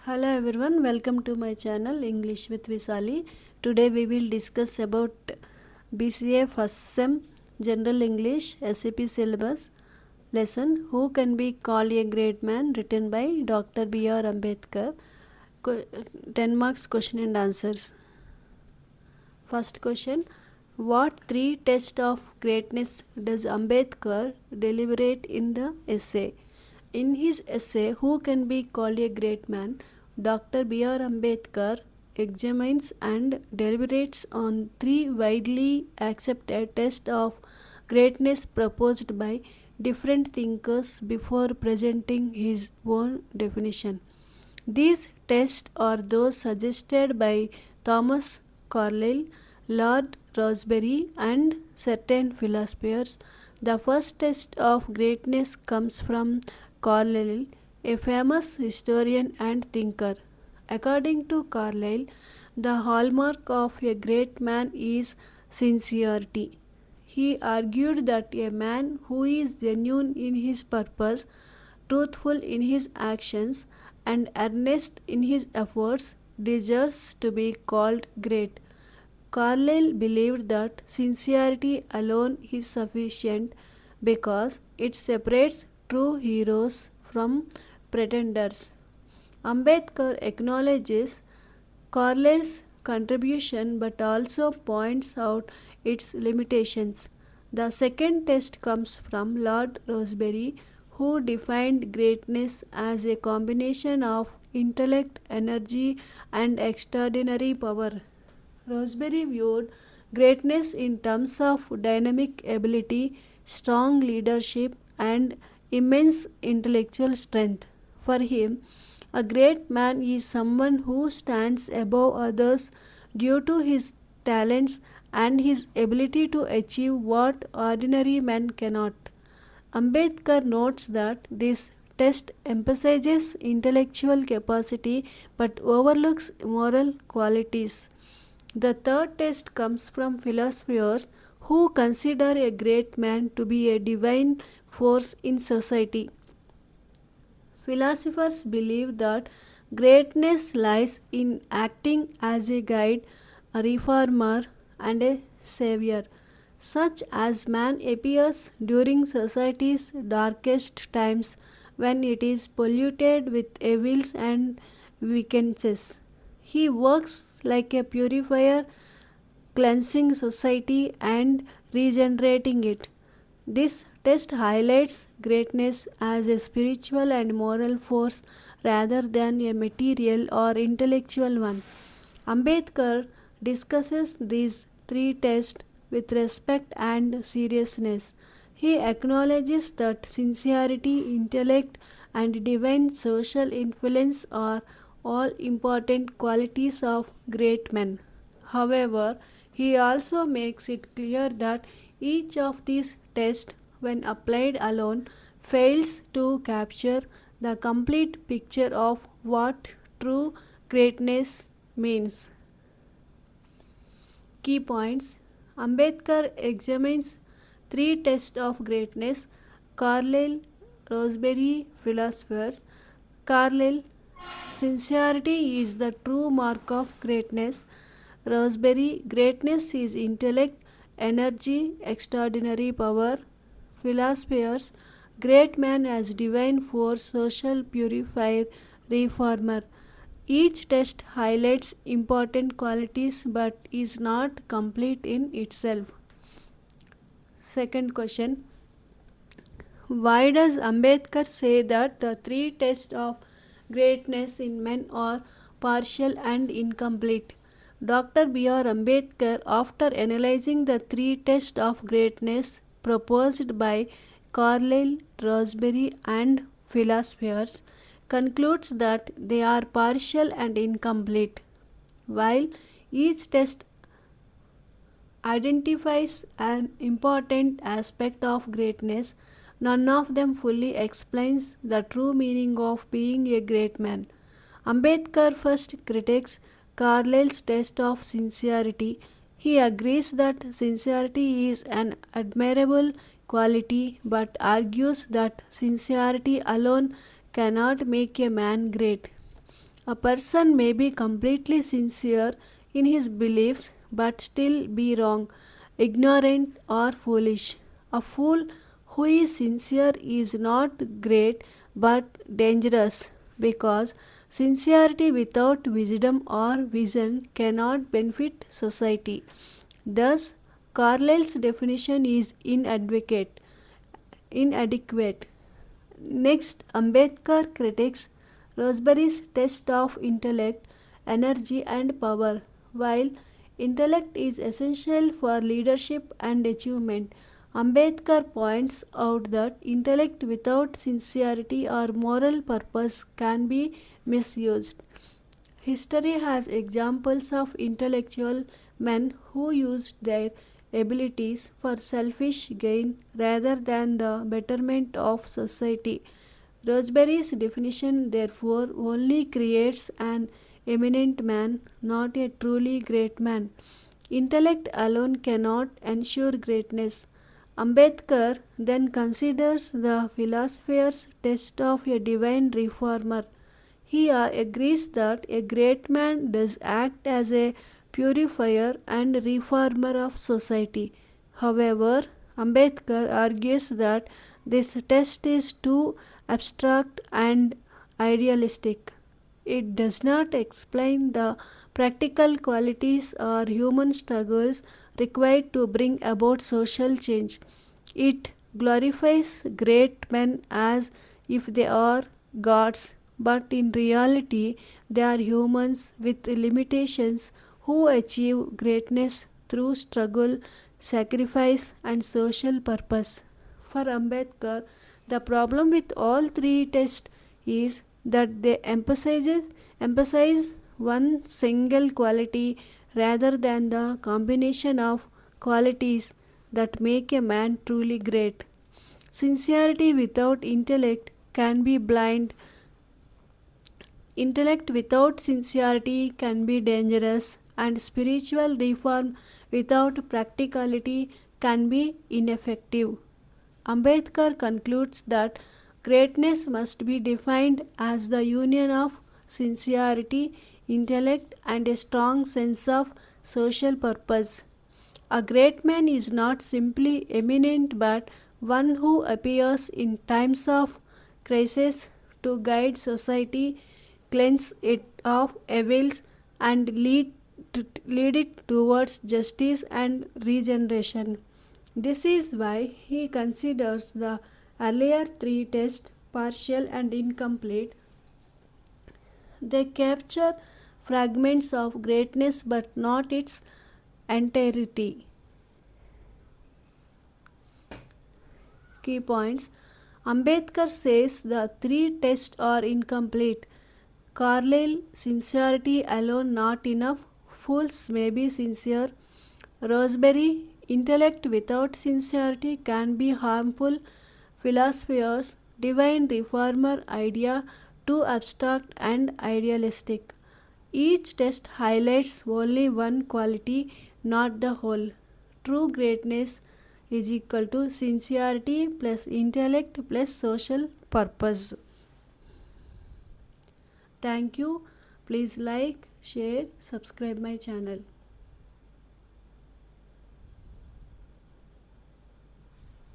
Hello everyone, welcome to my channel English with Visali. Today we will discuss about BCA first sem General English SEP syllabus lesson Who Can Be Called a Great Man, written by Dr Br Ambedkar. 10 marks question and answers. First question: what three tests of greatness does Ambedkar deliberate in the essay? In his essay, Who Can Be Called a Great Man, Dr. Br Ambedkar examines and deliberates on three widely accepted tests of greatness proposed by different thinkers before presenting his own definition. These tests are those suggested by Thomas Carlyle, Lord Rosebery, and certain philosophers. The first test of greatness comes from Carlyle, a famous historian and thinker. According to Carlyle, the hallmark of a great man is sincerity. He argued that a man who is genuine in his purpose, truthful in his actions, and earnest in his efforts deserves to be called great. Carlyle believed that sincerity alone is sufficient because it separates true heroes from pretenders. Ambedkar acknowledges Carlyle's contribution but also points out its limitations. The second test comes from Lord Rosebery, who defined greatness as a combination of intellect, energy, and extraordinary power. Rosebery viewed greatness in terms of dynamic ability, strong leadership, and immense intellectual strength. For him, a great man is someone who stands above others due to his talents and his ability to achieve what ordinary men cannot. Ambedkar notes that this test emphasizes intellectual capacity but overlooks moral qualities. The third test comes from philosophers who consider a great man to be a divine force in society. Philosophers believe that greatness lies in acting as a guide, a reformer, and a savior. Such as man appears during society's darkest times when it is polluted with evils and weaknesses. He works like a purifier, cleansing society and regenerating it. This test highlights greatness as a spiritual and moral force rather than a material or intellectual one. Ambedkar discusses these three tests with respect and seriousness. He acknowledges that sincerity, intellect, and divine social influence are all important qualities of great men. However, he also makes it clear that each of these tests, when applied alone, fails to capture the complete picture of what true greatness means. Key points: Ambedkar examines three tests of greatness. Carlyle, Rosebery, philosophers. Carlyle: sincerity is the true mark of greatness. Rosebery: greatness is intellect, energy, extraordinary power. Philosophers: great man as divine force, social purifier, reformer. Each test highlights important qualities but is not complete in itself. Second question: why does Ambedkar say that the three tests of greatness in men are partial and incomplete? Dr. Br Ambedkar, after analyzing the three tests of greatness proposed by Carlyle, Rosebery, and philosophers, concludes that they are partial and incomplete. While each test identifies an important aspect of greatness, none of them fully explains the true meaning of being a great man. Ambedkar first critiques Carlyle's test of sincerity. He agrees that sincerity is an admirable quality but argues that sincerity alone cannot make a man great. A person may be completely sincere in his beliefs but still be wrong, ignorant, or foolish. A fool who is sincere is not great but dangerous because sincerity without wisdom or vision cannot benefit society. Thus, Carlyle's definition is inadequate. Next, Ambedkar critiques Roseberry's test of intellect, energy, and power. While intellect is essential for leadership and achievement, Ambedkar points out that intellect without sincerity or moral purpose can be misused. History has examples of intellectual men who used their abilities for selfish gain rather than the betterment of society. Roseberry's definition, therefore, only creates an eminent man, not a truly great man. Intellect alone cannot ensure greatness. Ambedkar then considers the philosopher's test of a divine reformer. He agrees that a great man does act as a purifier and reformer of society. However, Ambedkar argues that this test is too abstract and idealistic. It does not explain the practical qualities or human struggles required to bring about social change. It glorifies great men as if they are gods, but in reality, they are humans with limitations who achieve greatness through struggle, sacrifice, and social purpose. For Ambedkar, the problem with all three tests is that they emphasize one single quality rather than the combination of qualities that make a man truly great. Sincerity without intellect can be blind. Intellect without sincerity can be dangerous, and spiritual reform without practicality can be ineffective. Ambedkar concludes that greatness must be defined as the union of sincerity, intellect, and a strong sense of social purpose. A great man is not simply eminent but one who appears in times of crisis to guide society, cleanse it of evils, and lead it towards justice and regeneration. This is why he considers the earlier three tests partial and incomplete. They capture fragments of greatness but not its entirety. Key points: Ambedkar says the three tests are incomplete. Carlyle, sincerity alone not enough. Fools may be sincere. Roseberry, intellect without sincerity can be harmful. Philosophers, divine reformer idea too abstract and idealistic. Each test highlights only one quality, not the whole. True greatness is equal to sincerity plus intellect plus social purpose. Thank you. Please like, share, subscribe my channel.